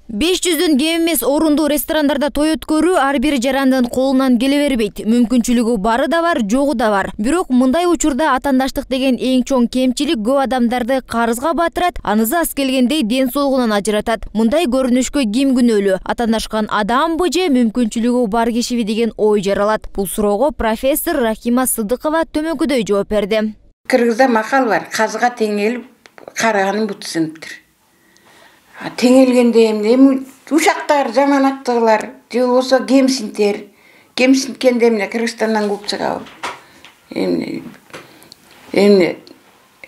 500'dөн кем эмес орундуу ресторандарда той өткөрүү ар бир жарандын колунан келе бербейт. Мүмкүнчүлүгү бары да бар, жогу да бар. Бирок мындай учурда атандаштык деген эң чоң кемчилик көп адамдарды карызга батырат, анысы аз келгендей ден соолугунан ажыратат. Мындай көрүнүшкө ким күнөөлүү? Атандашкан адамбы же мүмкүнчүлүгү бар кишиби деген ой жаралат. Бул суроого профессор Рахима Сыдыкова төмөнкүдөй жооп берди. Кыргызда макал бар: казга теңелип, караганын буту сыныптыр. Теңелгенде эмне ушактар, жаманаттыгылар, же болбосо кемсинткенде эмне Кыргызстандан кууп чыгабы. Эмне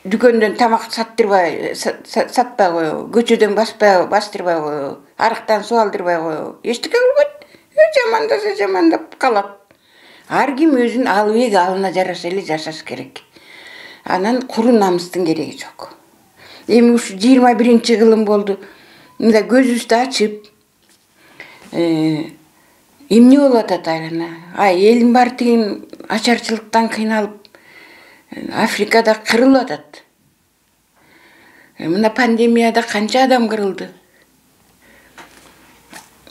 дүкөндөн тамак сатпай коебу, көчөдөн бастырбай коебу, арыктан суу алдырбай коебу. Эчтеке кылбайт. Жамандаса жамандап калат. Ар ким өзүнүн алыбек алына жараша эле жашаш керек. Анан куру намыстын кереги жок. Эми ушу 21-кылым болду. Мында көзүбүздү ачып, эмне болуп атат айрана? Элдин баары тиген ачарчылыктан кыйналып, Африкада кырылып атат. Мына пандемияда канча адам кырылды?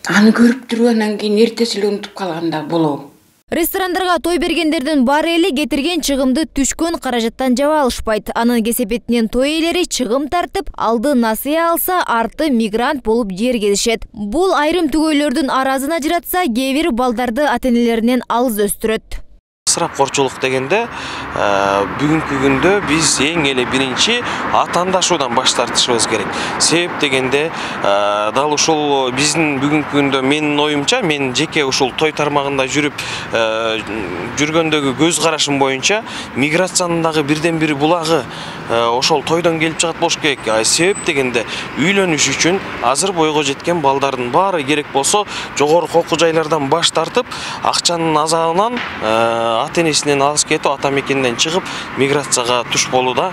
Аны көрүп туруп анан кийин эртеси эле унутуп калганда болобу? Ресторандарга той бергендердин баары эле кетирген чыгымды түшкөн каражаттан жаба алышпайт. Анын кесепетинен той ээлери чыгым тартып, алды насыя алса, арты мигрант болуп жер кезишет. Бул айрым түгөйлөрдүн аразын ажыратса, кээ бир балдарды ата-энелеринен алыс өстүрөт. Ысырапкорчулук дегенде бүгүнкү күндө биз эң эле биринчи атаандашуудан баш тартышыбыз керек. Себеп дегенде дал ушул биздин бүгүнкү күндө менин оюмча, мен жеке ушул той тармагында жүргөндөгү көз карашым боюнча миграциянын дагы бирден бир булагы ошол тойдон келип чыгат болуш керек. Себеп дегенде үйлөнүш үчүн азыр бойго жеткен балдардын баары керек болсо жогорку окуу жайлардан баш тартып, акчанын азабынан ата-энесинен алыс кетип, ата мекенден чыгып, миграцияга туш болууда.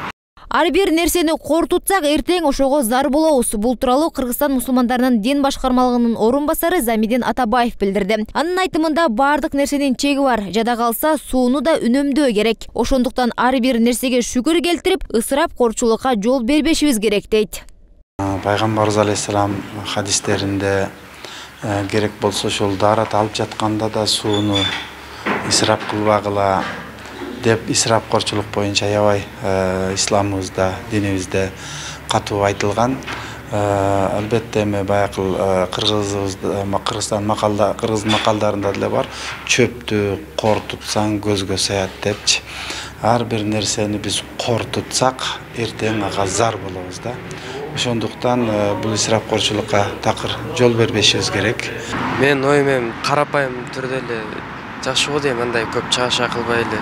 Ар бир нерсени кор тутсак, эртең ошого зар болобуз. Бул тууралуу Кыргызстан мусулмандарынын дин башкармалыгынын орун басары Замидин Атабаев билдирди. Анын айтымында бардык нерсенин чеги бар. Жада калса сууну да үнөмдөө керек. Ошондуктан ар бир нерсеге шүкүр келтирип, ысырапкорчулукка жол бербешибиз керек дейт. Пайгамбарыбыз алейхиссалам хадистеринде керек болсо ошол даарат алып жатканда да сууну исрап кылбагыла деп исрапкорчулук боюнча аябай исламыбызда, динибизде катуу айтылган. Албетте эми баягы Кыргызстан кыргыз макалдарында деле бар: чөптү кор тутсаң көзгө саят депчи. Ар бир нерсени биз кор тутсак, эртең ага зар болобуз да. Ошондуктан бул исрапкорчулукка такыр жол бербешибиз керек. Мен оюм карапайым түрдө эле жакшы го дейм, андай көп чагаша кылбай эле.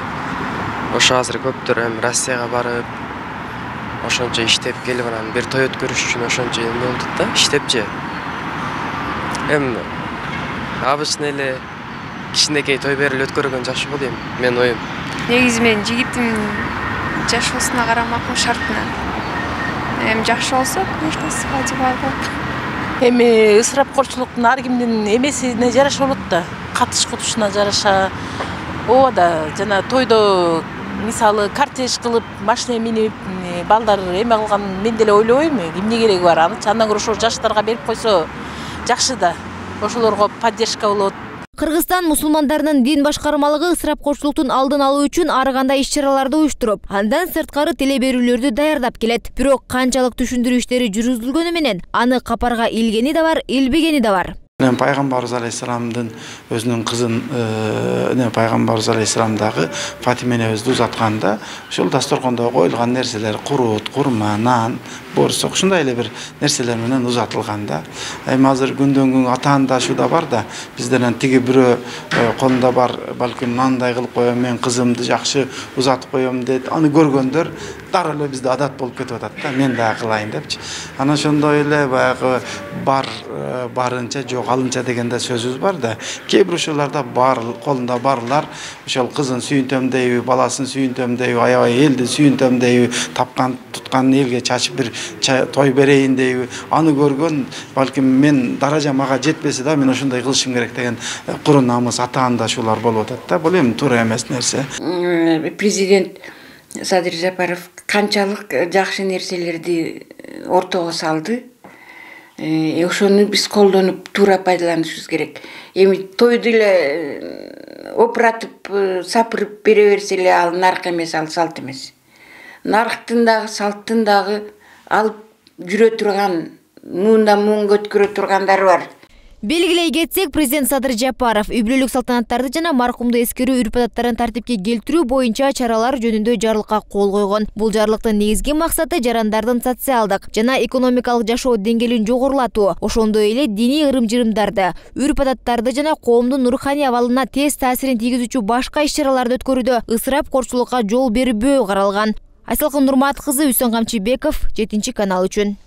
Ошо азыр көптөр Россияга барып, ошончо иштеп келип, анан бир той өткөрүш үчүн ошончо эме болдук да, иштепчи. Обычно эле кичинекей той берип өткөргөн жакшы го дейм, мен оюм. Негизи мен жигиттин жашоосуна карамакмын, шартына. Жакшы болсо, конечно, свадьба болот. Ысырапкорчулуктун ар кимдин эмесине жараша болот да. Катыш кутушуна жараша. Ооба да, жана тойдо мисалы кортеж кылып, машина минип, балдар эме кылган мен деле ойлобойм, эмне кереги бар? Андан көрө ошо жаштарга берип койсо жакшы да. Ошолорго поддержка болот. Кыргызстан мусулмандарынын дин башкармалыгы ысырапкорчулуктун алдын алуу үчүн ар кандай иш-чараларды уюштуруп, андан сырткары теле берүүлөрдү даярдап келет. Бирок канчалык түшүндүрүү иштери жүргүзүлгөнү менен аны капарга илгени да бар, илбегени да бар. Пайгамбарыбыз алейхиссаламдын өзүнүн кызын Пайгамбарыбыз алейхиссаламдагы Фатима энебизди узатканда, ошол дасторкондо коюлган нерселер курут, курма, нан, борсок ушундай эле бир нерселер менен узатылганда, эми азыр күндөн күн атаандашуу бар да, бизден тиги бирөө колунда бар, балким мындай кылып коем, мен кызымды жакшы узатып коем дейт. Аны көргөндөр дароо эле бизде адат болуп кетип атат да, мен дагы кылайын депчи. Анан ошондой эле баягы барынча жок алынча дегенде сөзүбүз бар да. Кээ бир ошолорда колунда барлар ошол кызын сүйүнтөм дейби, баласын сүйүнтөм дейби, аябай элди сүйүнтөм дейби, тапкан туткан элге чачып бир той берейин дейби. Аны көргөн, балким мен даражам ага жетпесе да, мен ошондой кылышым керек деген куру намыс атаандашуулар болуп атат да. Бул эми туура эмес нерсе. Президент Садыр Жапаров канчалык жакшы нерселерди ортого салды. Ошону биз колдонуп туура пайдаланышыбыз керек. Эми тойду эле опуратып сапырып бере берсе эле ал нарк эмес, ал салт эмес. Нарктын дагы салттын дагы алып жүрө турган, муундан муунга өткөрө тургандары бар. Белгилей кетсек, президент Садыр Жапаров үй бүлөлүк салтанаттарды жана маркумду эскерүү үрп-адаттарын тартипке келтирүү боюнча чаралар жөнүндө жарлыкка кол койгон. Бул жарлыктын негизги максаты жарандардын социалдык жана экономикалык жашоо деңгээлин жогорулатуу, ошондой эле диний ырым-жырымдарды, үрп-адаттарды жана коомдун руханий абалына тез таасирин тийгизүүчү башка иш-чараларды өткөрүүдө ысырапкорчулукка жол бербөө каралган. Айсалкын Нурмат кызы, Үсөн Камчыбеков, 7 канал үчүн.